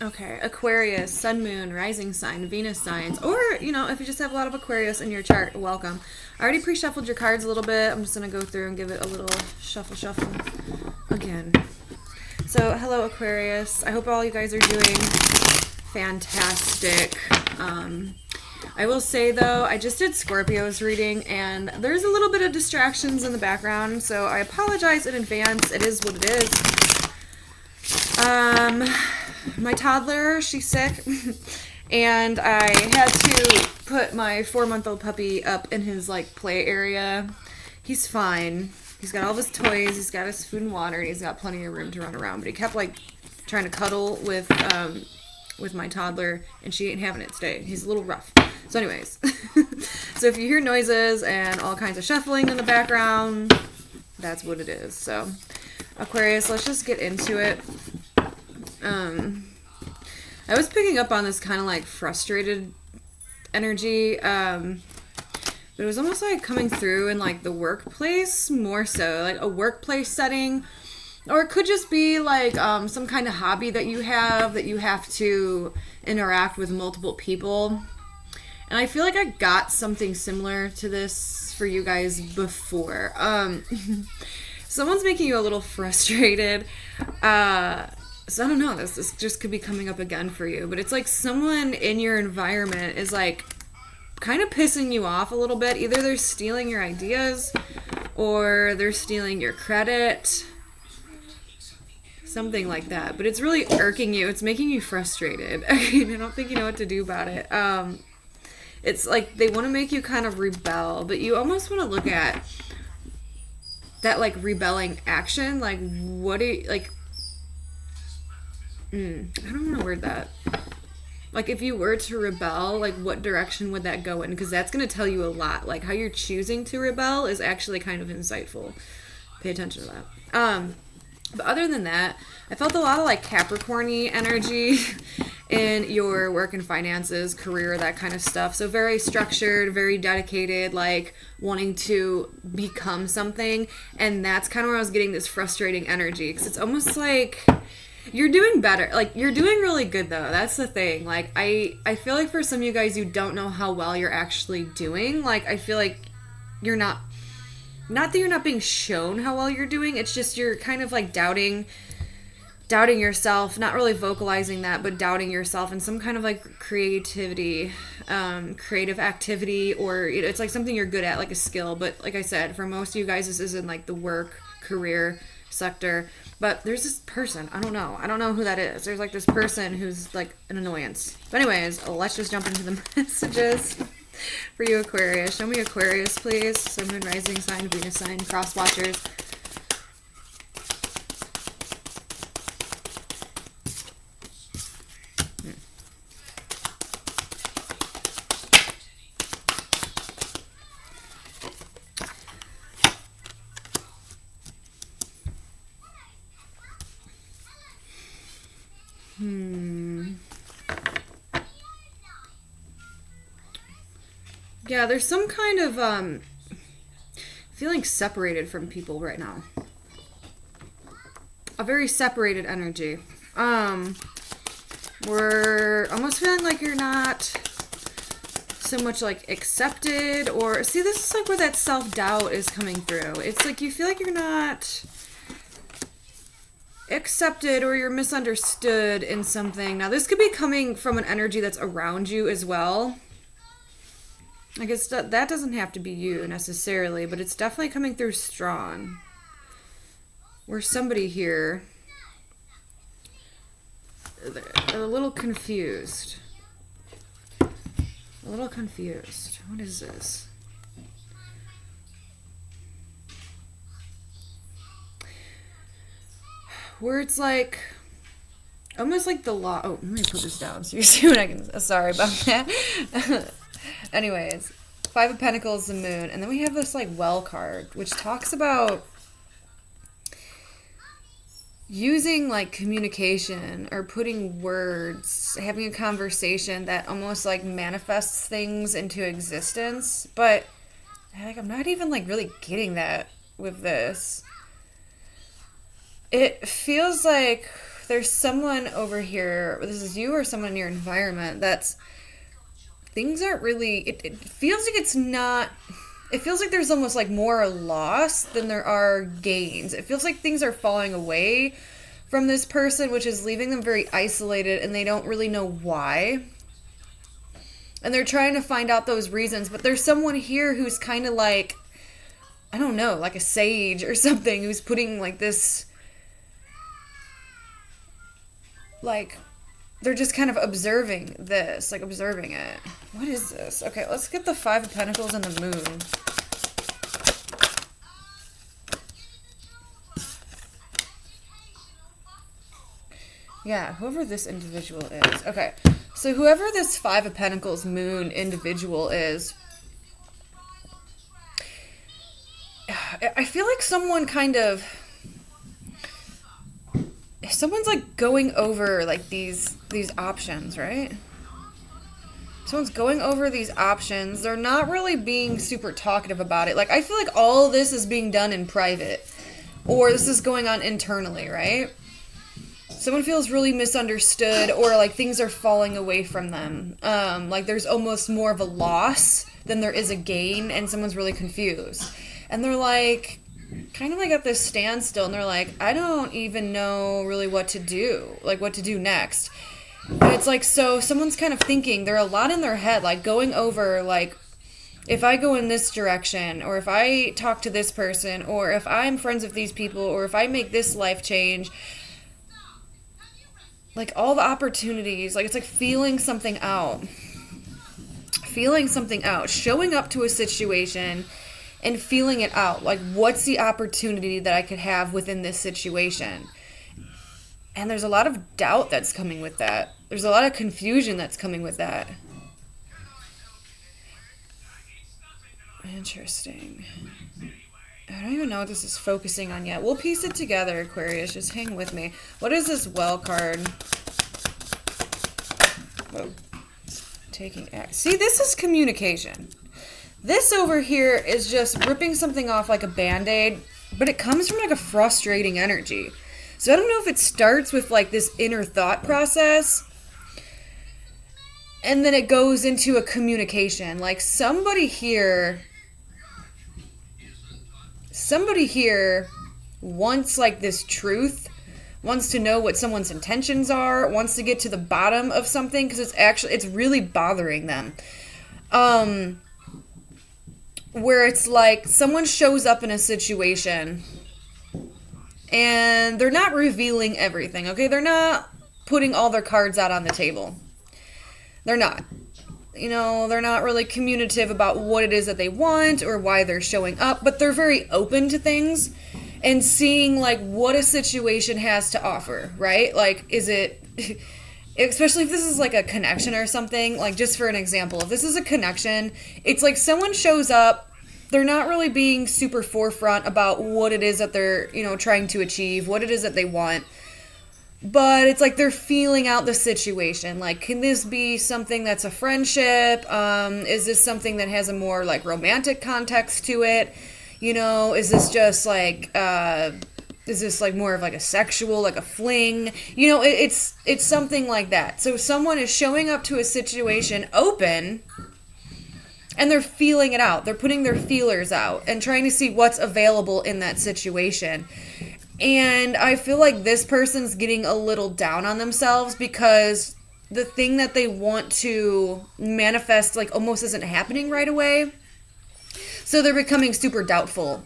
Okay, Aquarius, Sun, Moon, Rising sign, Venus signs, or, if you just have a lot of Aquarius in your chart, welcome. I already pre-shuffled your cards a little bit. I'm just going to go through and give it a little shuffle again. So, hello Aquarius. I hope all you guys are doing fantastic. I will say, though, I just did Scorpio's reading, and there's a little bit of distractions in the background, so I apologize in advance. It is what it is. My toddler, she's sick, and I had to put my 4-month-old puppy up in his, play area. He's fine. He's got all of his toys, he's got his food and water, and he's got plenty of room to run around, but he kept, trying to cuddle with my toddler, and she ain't having it today. He's a little rough. So anyways, so if you hear noises and all kinds of shuffling in the background, that's what it is. So, Aquarius, let's just get into it. I was picking up on this kind of frustrated energy, but it was almost coming through in the workplace more so, a workplace setting, or it could just be some kind of hobby that you have to interact with multiple people. And I feel like I got something similar to this for you guys before. Someone's making you a little frustrated. So I don't know, this just could be coming up again for you, but it's someone in your environment is kind of pissing you off a little bit. Either they're stealing your ideas or they're stealing your credit, something like that. But it's really irking you. It's making you frustrated. I don't think you know what to do about it. It's they want to make you kind of rebel, but you almost want to look at that rebelling action. What do you I don't want to word that. If you were to rebel, what direction would that go in? Because that's going to tell you a lot. How you're choosing to rebel is actually kind of insightful. Pay attention to that. But other than that, I felt a lot of Capricorn-y energy in your work and finances, career, that kind of stuff. So very structured, very dedicated, wanting to become something. And that's kind of where I was getting this frustrating energy. Because it's almost you're doing better. You're doing really good, though. That's the thing. I feel for some of you guys, you don't know how well you're actually doing. I feel you're not that you're not being shown how well you're doing. It's just you're kind of doubting yourself, not really vocalizing that, but doubting yourself in some kind of creative activity, or it's something you're good at, a skill. But like I said, for most of you guys, this isn't the work, career sector. But there's this person, I don't know who that is. There's this person who's an annoyance. But anyways, let's just jump into the messages for you, Aquarius. Show me Aquarius, please. Sun, Moon, Rising sign, Venus sign, cross watchers. Yeah, there's some kind of feeling separated from people right now. A very separated energy. We're almost feeling you're not so much accepted, or see, this is where that self-doubt is coming through. It's you feel you're not accepted, or you're misunderstood in something. Now, this could be coming from an energy that's around you as well. I guess that doesn't have to be you necessarily, but it's definitely coming through strong. Where's somebody here? They're a little confused. What is this? Where it's almost the law. Oh, let me put this down so you see what I can. Sorry about that. Anyways, 5 of Pentacles, the Moon, and then we have this well card, which talks about using communication or putting words, having a conversation that almost manifests things into existence. But I'm not even really getting that with this. It feels there's someone over here, this is you or someone in your environment, that's, things aren't really, it feels like it's not, it feels like there's almost like more loss than there are gains. It feels like things are falling away from this person, which is leaving them very isolated, and they don't really know why. And they're trying to find out those reasons, but there's someone here who's kind of like, I don't know, like a sage or something, who's putting like this, like, they're just kind of observing this, like observing it. What is this? Okay, let's get the Five of Pentacles and the Moon. Yeah, whoever this individual is. Okay, so whoever this Five of Pentacles Moon individual is, I feel like someone kind of, someone's like going over like these options, right? Someone's going over these options. They're not really being super talkative about it. Like, I feel like all of this is being done in private, or this is going on internally, right? Someone feels really misunderstood, or like things are falling away from them. Like there's almost more of a loss than there is a gain, and someone's really confused. And they're like, kind of like at this standstill, and they're like, I don't even know really what to do, like what to do next. And it's like, so someone's kind of thinking, they're a lot in their head, like going over, like, if I go in this direction, or if I talk to this person, or if I'm friends with these people, or if I make this life change, like all the opportunities, like it's like feeling something out, showing up to a situation and feeling it out. Like, what's the opportunity that I could have within this situation? And there's a lot of doubt that's coming with that. There's a lot of confusion that's coming with that. Interesting. I don't even know what this is focusing on yet. We'll piece it together, Aquarius. Just hang with me. What is this Well card? Whoa. Taking action. See, this is communication. This over here is just ripping something off like a Band-Aid, but it comes from like a frustrating energy. So I don't know if it starts with like this inner thought process, and then it goes into a communication. Like somebody here wants like this truth, wants to know what someone's intentions are, wants to get to the bottom of something, because it's really bothering them. Where it's like someone shows up in a situation and they're not revealing everything, okay? They're not putting all their cards out on the table. They're not. You know, they're not really communicative about what it is that they want or why they're showing up, but they're very open to things and seeing like what a situation has to offer, right? Like, is it, especially if this is like a connection or something, like just for an example, if this is a connection, it's like someone shows up, they're not really being super forefront about what it is that they're, you know, trying to achieve, what it is that they want. But it's like they're feeling out the situation. Like, can this be something that's a friendship? Is this something that has a more like romantic context to it? You know, is this just like, is this like more of like a sexual, like a fling? You know, it's something like that. So someone is showing up to a situation open, and they're feeling it out. They're putting their feelers out and trying to see what's available in that situation. And I feel like this person's getting a little down on themselves because the thing that they want to manifest like almost isn't happening right away. So they're becoming super doubtful.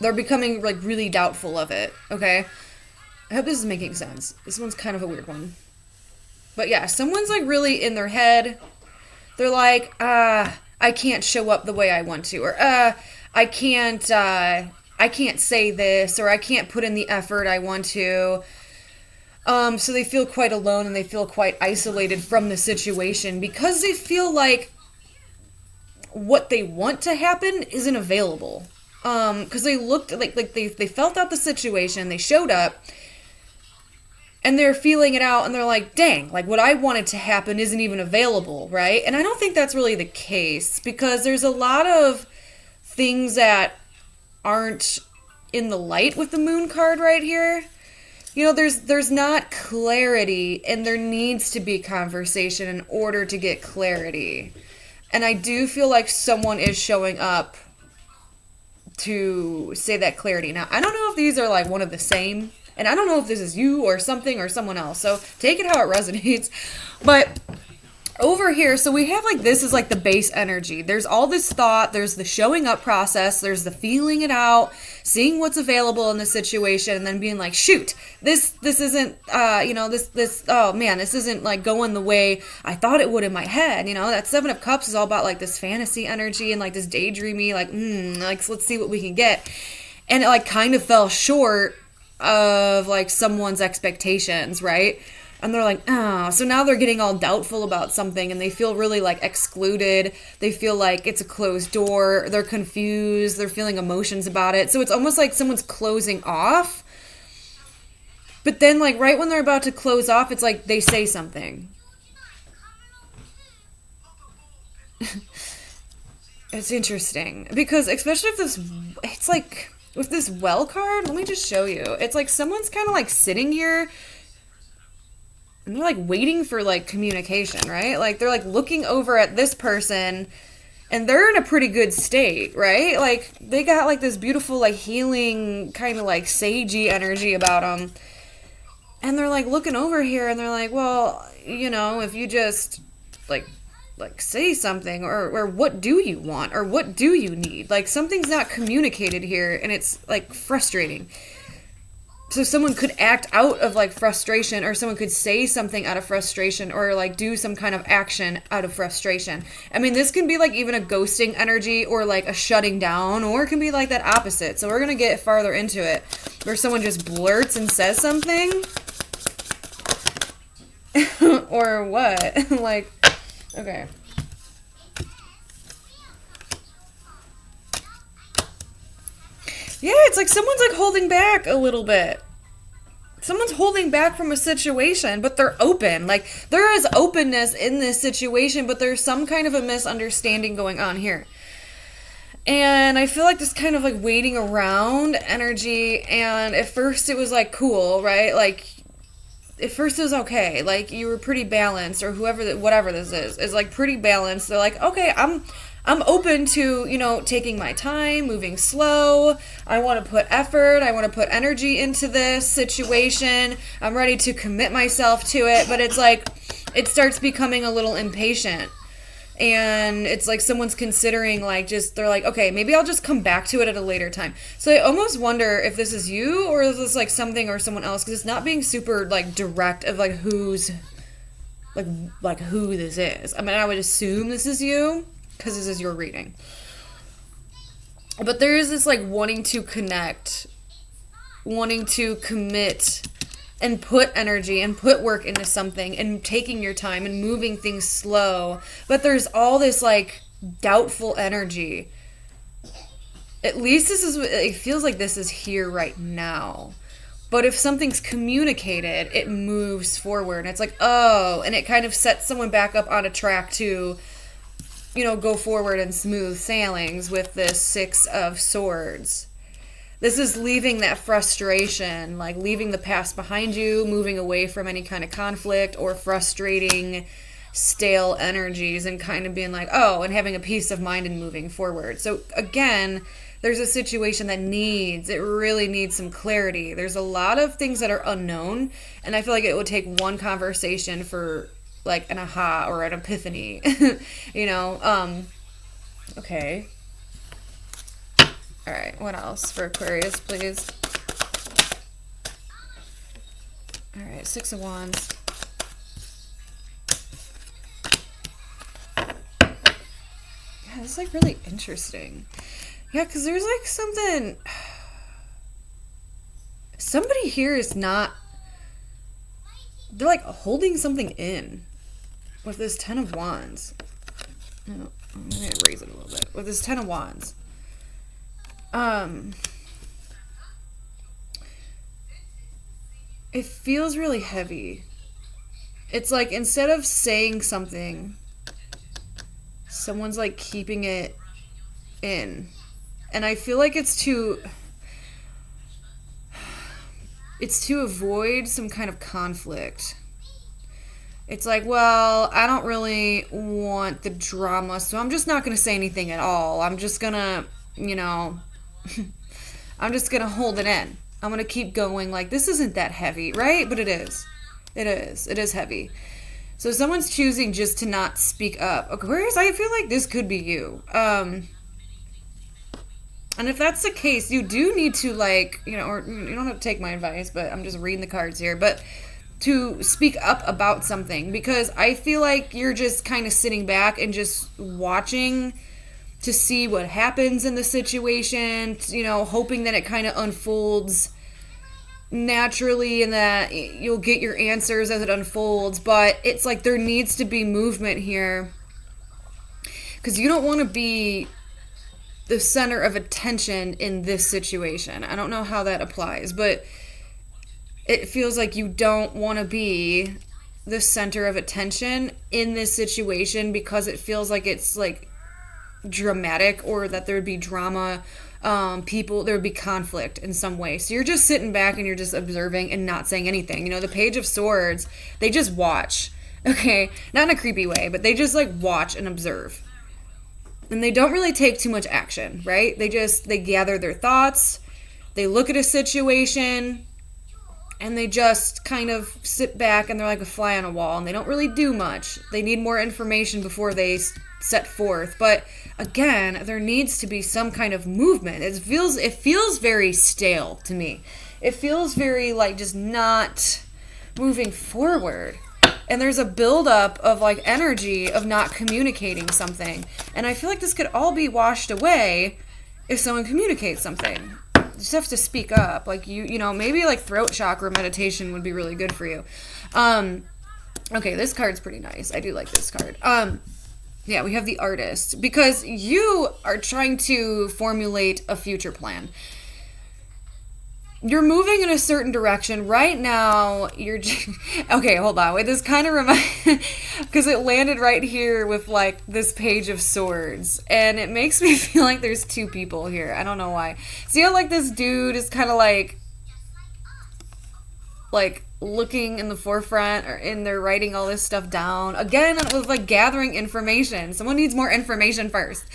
They're becoming like really doubtful of it, okay? I hope this is making sense. This one's kind of a weird one. But yeah, someone's like really in their head. They're like, I can't show up the way I want to, or I can't say this, or I can't put in the effort I want to. So they feel quite alone and they feel quite isolated from the situation because they feel like what they want to happen isn't available. Because they looked like they felt out the situation, they showed up, and they're feeling it out, and they're like, dang, like what I wanted to happen isn't even available, right? And I don't think that's really the case, because there's a lot of things that aren't in the light with the Moon card right here. there's not clarity, and there needs to be conversation in order to get clarity. And I do feel like someone is showing up to say that clarity. Now, I don't know if these are like one of the same, and I don't know if this is you or something or someone else. So take it how it resonates. But over here, so we have like, this is like the base energy. There's all this thought, there's the showing up process, there's the feeling it out, seeing what's available in the situation, and then being like, shoot, this isn't, oh man, this isn't like going the way I thought it would in my head. That Seven of Cups is all about like this fantasy energy and like this daydreamy, like let's see what we can get. And it like kind of fell short of like someone's expectations, right? And they're like, oh, so now they're getting all doubtful about something, and they feel really like excluded. They feel like it's a closed door. They're confused. They're feeling emotions about it. So it's almost like someone's closing off. But then like right when they're about to close off, it's like they say something. It's interesting because especially if it's like with this well card, let me just show you. It's like someone's kind of like sitting here, and they're like waiting for like communication, right? Like they're like looking over at this person, and they're in a pretty good state, right? Like they got like this beautiful like healing kind of like sagey energy about them. And they're like looking over here, and they're like, well, if you just like say something, or what do you want, or what do you need? Like something's not communicated here, and it's like frustrating. So someone could act out of like frustration, or someone could say something out of frustration, or like do some kind of action out of frustration. I mean, this can be like even a ghosting energy, or like a shutting down, or it can be like that opposite. So we're going to get farther into it, where someone just blurts and says something. Or what? Like, okay. Yeah, it's like someone's like holding back a little bit. Someone's holding back from a situation, but they're open. Like there is openness in this situation, but there's some kind of a misunderstanding going on here. And I feel like this kind of like waiting around energy, and at first it was like cool, right? Like at first it was okay. Like you were pretty balanced, or whatever this is like pretty balanced. They're like, okay, I'm open to, taking my time, moving slow. I want to put effort. I want to put energy into this situation. I'm ready to commit myself to it. But it's like, it starts becoming a little impatient. And it's like someone's considering they're like, okay, maybe I'll just come back to it at a later time. So I almost wonder if this is you, or is this like something or someone else? Because it's not being super like direct of like who's, like who this is. I mean, I would assume this is you, because this is your reading. But there is this like wanting to connect, wanting to commit, and put energy and put work into something, and taking your time and moving things slow. But there's all this like doubtful energy. At least it feels like this is here right now. But if something's communicated, it moves forward, and it's like, oh, and it kind of sets someone back up on a track to go forward in smooth sailings with this Six of Swords. This is leaving that frustration, like leaving the past behind you, moving away from any kind of conflict or frustrating, stale energies, and kind of being like, oh, and having a peace of mind and moving forward. So again, there's a situation that really needs some clarity. There's a lot of things that are unknown, and I feel like it would take one conversation for like an aha or an epiphany, okay. All right, what else for Aquarius, please? All right, Six of Wands. Yeah, this is like really interesting. Yeah, because there's like somebody here is not, they're like holding something in. With this Ten of Wands. No, I'm going to raise it a little bit. With this Ten of Wands. It feels really heavy. It's like instead of saying something, someone's like keeping it in. And I feel like it's too... it's to avoid some kind of conflict. It's like, well, I don't really want the drama, so I'm just not going to say anything at all. I'm just going to, I'm just going to hold it in. I'm going to keep going like, this isn't that heavy, right? But it is. It is. It is heavy. So someone's choosing just to not speak up. Aquarius, I feel like this could be you. And if that's the case, you do need to, like, or you don't have to take my advice, but I'm just reading the cards here, but to speak up about something, because I feel like you're just kind of sitting back and just watching to see what happens in the situation, hoping that it kind of unfolds naturally and that you'll get your answers as it unfolds. But it's like there needs to be movement here, because you don't want to be the center of attention in this situation. I don't know how that applies, but it feels like you don't want to be the center of attention in this situation, because it feels like it's like dramatic, or that there'd be drama, there would be conflict in some way. So you're just sitting back and you're just observing and not saying anything. The Page of Swords, they just watch. Okay, not in a creepy way, but they just like watch and observe. And they don't really take too much action, right? They gather their thoughts, they look at a situation, and they just kind of sit back and they're like a fly on a wall, and they don't really do much. They need more information before they set forth. But again, there needs to be some kind of movement. It feels very stale to me. It feels very like just not moving forward. And there's a buildup of like energy of not communicating something. And I feel like this could all be washed away if someone communicates something. You just have to speak up. Like maybe like throat chakra meditation would be really good for you. Okay, this card's pretty nice. I do like this card. Yeah, we have the Artist, because you are trying to formulate a future plan. You're moving in a certain direction right now. Okay, hold on. Wait, this kind of because it landed right here with like this Page of Swords, and it makes me feel like there's two people here. I don't know why. See how like this dude is kind of like looking in the forefront, and they're writing all this stuff down again with like gathering information. Someone needs more information first,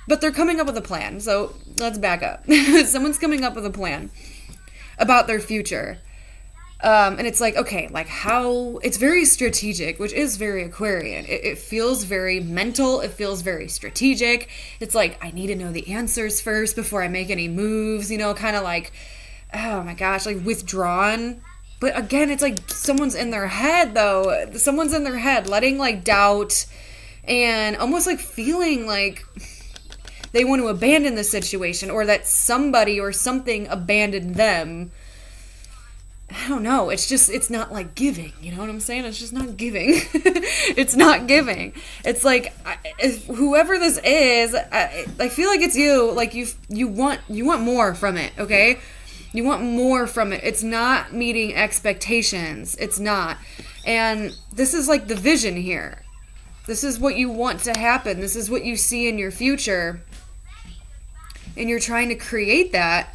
but they're coming up with a plan. So let's back up. Someone's coming up with a plan about their future. And it's like, okay, like how it's very strategic, which is very Aquarian. It feels very mental. It feels very strategic. It's like, I need to know the answers first before I make any moves, kind of like, oh my gosh, like withdrawn. But again, it's like someone's in their head though. Someone's in their head letting like doubt and almost like feeling like they want to abandon the situation, or that somebody or something abandoned them. I don't know. It's not like giving. You know what I'm saying? It's just not giving. It's not giving. It's like, whoever this is, I feel like it's you. Like you want more from it. Okay. You want more from it. It's not meeting expectations. It's not. And this is like the vision here. This is what you want to happen. This is what you see in your future. And you're trying to create that.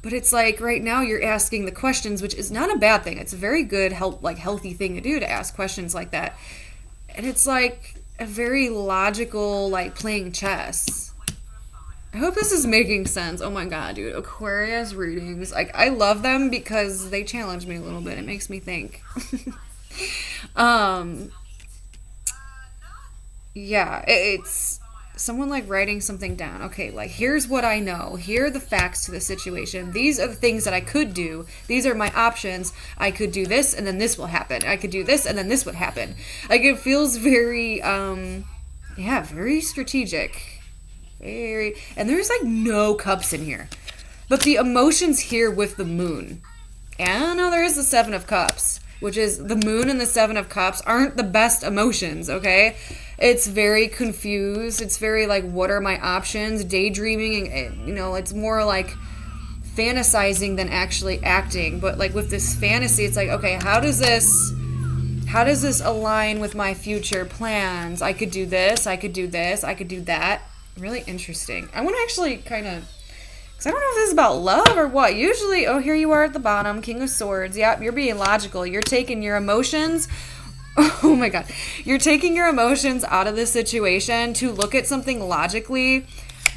But it's like right now you're asking the questions, which is not a bad thing. It's a very good, healthy thing to do, to ask questions like that. And it's like a very logical, like playing chess. I hope this is making sense. Oh my god, dude. Aquarius readings. Like, I love them because they challenge me a little bit. It makes me think. Yeah, it's someone like writing something down. Okay, like here's what I know. Here are the facts to the situation. These are the things that I could do. These are my options. I could do this and then this will happen. I could do this and then this would happen. Like it feels very very strategic. And there's like no cups in here. But the emotions here with the moon. And no, there is the 7 of Cups, which is the moon and the 7 of Cups aren't the best emotions, okay? It's very confused. It's very like, what are my options? Daydreaming, and it's more like fantasizing than actually acting. But like with this fantasy, it's like, okay, how does this align with my future plans? I could do this, I could do this, I could do that. Really interesting. I want to actually kind of So I don't know if this is about love or what. Usually, oh, here you are at the bottom, King of Swords. Yep, you're being logical. You're taking your emotions. Oh my God. You're taking your emotions out of the situation to look at something logically.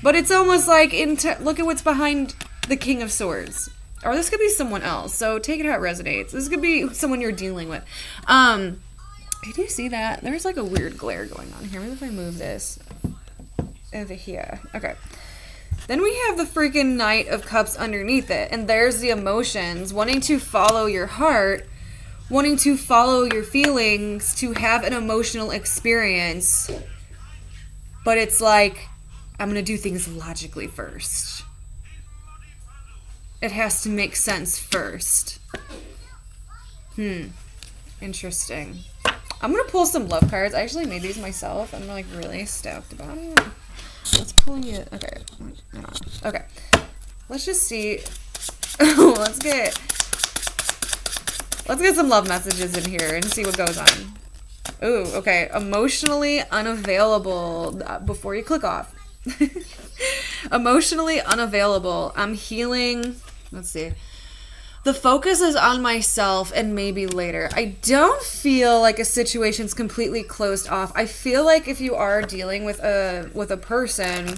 But it's almost like, look at what's behind the King of Swords. Or this could be someone else. So take it how it resonates. This could be someone you're dealing with. Did you see that? There's like a weird glare going on here. Maybe if I move this over here. Okay. Then we have the freaking Knight of Cups underneath it. And there's the emotions. Wanting to follow your heart. Wanting to follow your feelings. To have an emotional experience. But it's like, I'm going to do things logically first. It has to make sense first. Interesting. I'm going to pull some love cards. I actually made these myself. I'm like really stoked about it. Let's pull you. Okay. Okay. Let's just see. Let's get some love messages in here and see what goes on. Ooh, okay. Emotionally unavailable. Before you click off. Emotionally unavailable. I'm healing. Let's see. The focus is on myself and maybe later. I don't feel like a situation's completely closed off. I feel like if you are dealing with a person,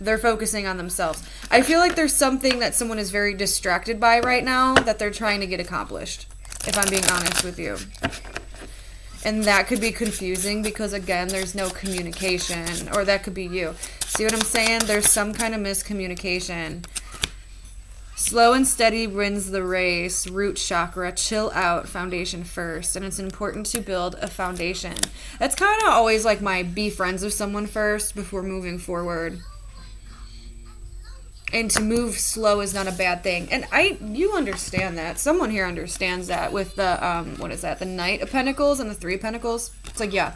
they're focusing on themselves. I feel like there's something that someone is very distracted by right now that they're trying to get accomplished, if I'm being honest with you. And that could be confusing because, again, there's no communication. Or that could be you. See what I'm saying? There's some kind of miscommunication. Slow and steady wins the race. Root chakra. Chill out. Foundation first. And it's important to build a foundation. That's kind of always like my be friends with someone first before moving forward. And to move slow is not a bad thing. And you understand that. Someone here understands that with the, what is that? The Knight of Pentacles and the Three of Pentacles. It's like, yeah.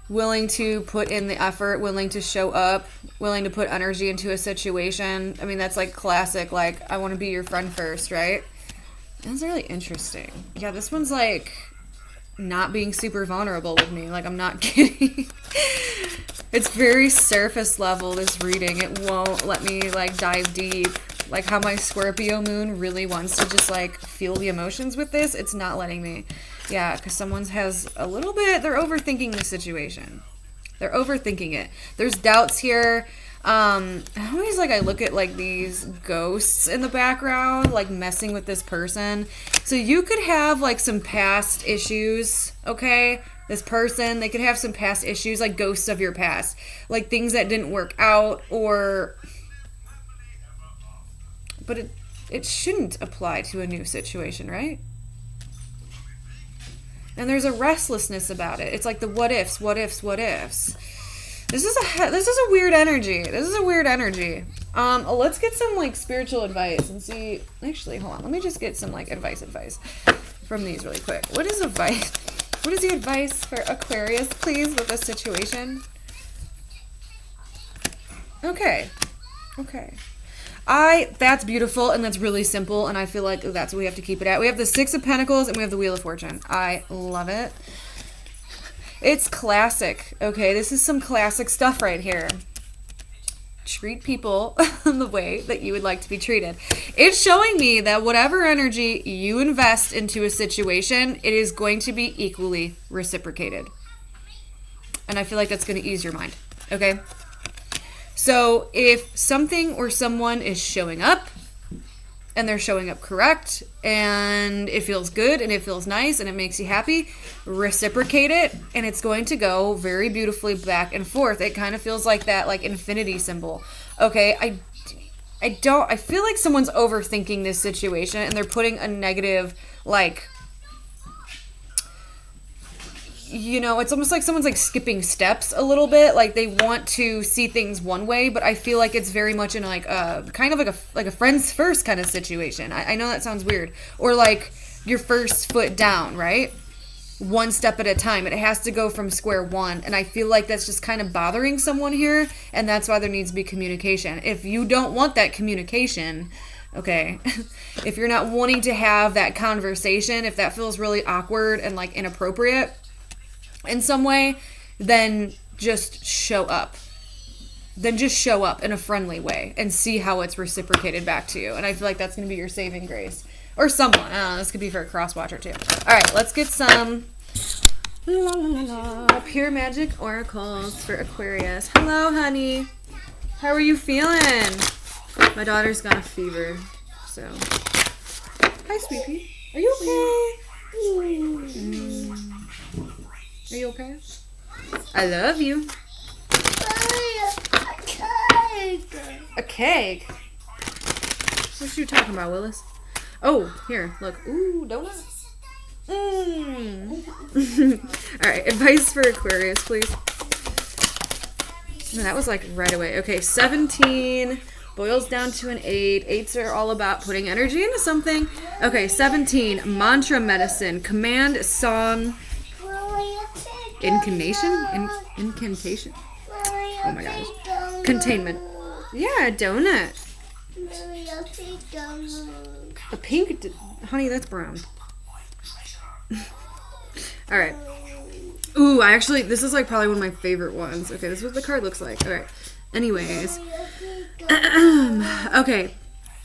Willing to put in the effort, willing to show up, willing to put energy into a situation. I mean, that's like classic, like, I want to be your friend first, right? That's really interesting. Yeah, this one's like not being super vulnerable with me. Like, I'm not kidding. It's very surface level, this reading. It won't let me, like, dive deep. Like how my Scorpio moon really wants to just, like, feel the emotions with this. It's not letting me. Yeah, because someone has a little bit, they're overthinking the situation. They're overthinking it. There's doubts here. I always, like, I look at, like, these ghosts in the background, like, messing with this person. So you could have, like, some past issues, okay? This person, they could have some past issues, like ghosts of your past. Like things that didn't work out or... But it shouldn't apply to a new situation, right? And there's a restlessness about it. It's like the what ifs, what ifs, what ifs. This is a weird energy. This is a weird energy. Let's get some, like, spiritual advice and see... Actually, hold on. Let me just get some, like, advice from these really quick. What is advice? What is the advice for Aquarius, please, with this situation? Okay. That's beautiful, and that's really simple, and I feel like that's what we have to keep it at. We have the Six of Pentacles, and we have the Wheel of Fortune. I love it. It's classic, okay? This is some classic stuff right here. Treat people the way that you would like to be treated. It's showing me that whatever energy you invest into a situation, it is going to be equally reciprocated. And I feel like that's going to ease your mind, okay? So if something or someone is showing up, and they're showing up correct, and it feels good, and it feels nice, and it makes you happy, reciprocate it, and it's going to go very beautifully back and forth. It kind of feels like that, like, infinity symbol. Okay, I feel like someone's overthinking this situation, and they're putting a negative, like, you know, it's almost like someone's, like, skipping steps a little bit. Like, they want to see things one way, but I feel like it's very much in, like, kind of like a friends first kind of situation. I know that sounds weird. Or, like, your first foot down, right? One step at a time. It has to go from square one. And I feel like that's just kind of bothering someone here, and that's why there needs to be communication. If you don't want that communication, okay, if you're not wanting to have that conversation, if that feels really awkward and, like, inappropriate in some way, then just show up. then just show up in a friendly way and see how it's reciprocated back to you. And I feel like that's going to be your saving grace. Or someone. I don't know. This could be for a cross-watcher too. All right, let's get some pure magic oracles for Aquarius. Hello, honey. How are you feeling? My daughter's got a fever, so. Hi, sweet pea. Are you okay? Are you okay? I love you. A cake? What you talking about, Willis? Oh, here, look. Ooh, donuts. All right, advice for Aquarius, please. That was like right away. Okay, 17 boils down to an 8. 8s are all about putting energy into something. Okay, 17, mantra medicine, command, song, incantation? Incantation? Oh my gosh. Containment. Yeah, a donut. A pink, honey, that's brown. All right. Ooh, this is like probably one of my favorite ones. Okay, this is what the card looks like. All right. Anyways. Okay.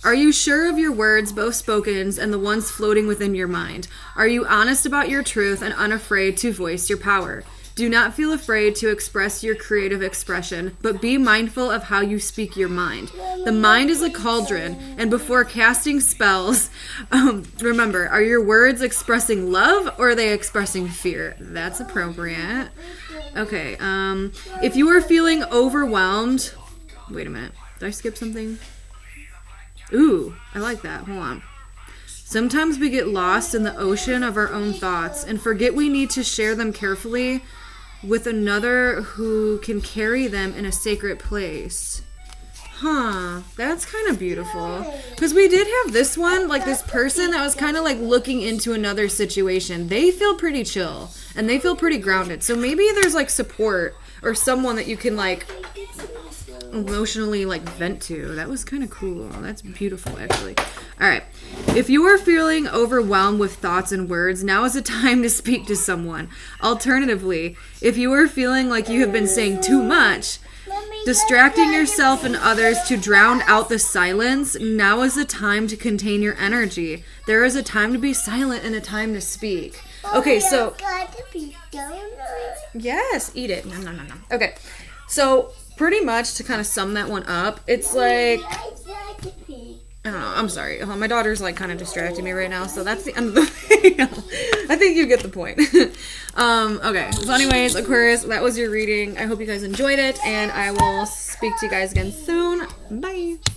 Are you sure of your words, both spoken and the ones floating within your mind? Are you honest about your truth and unafraid to voice your power? Do not feel afraid to express your creative expression, but be mindful of how you speak your mind. The mind is a cauldron, and before casting spells, remember, are your words expressing love or are they expressing fear? That's appropriate. Okay, if you are feeling overwhelmed, wait a minute, did I skip something? Ooh, I like that, hold on. Sometimes we get lost in the ocean of our own thoughts and forget we need to share them carefully with another who can carry them in a sacred place. Huh, that's kind of beautiful. Because we did have this one, like this person that was kind of like looking into another situation. They feel pretty chill and they feel pretty grounded. So maybe there's like support or someone that you can like emotionally like vent to. That was kind of cool. That's beautiful, actually. All right. If you are feeling overwhelmed with thoughts and words, now is the time to speak to someone. Alternatively, if you are feeling like you have been saying too much, distracting yourself and others to drown out the silence, now is the time to contain your energy. There is a time to be silent and a time to speak. Okay, so yes, eat it. No. Okay, so pretty much to kind of sum that one up, it's like, I don't know, I'm sorry. My daughter's like kind of distracting me right now, so that's the end of the video. I think you get the point. Okay, so anyways, Aquarius, that was your reading. I hope you guys enjoyed it, and I will speak to you guys again soon. Bye.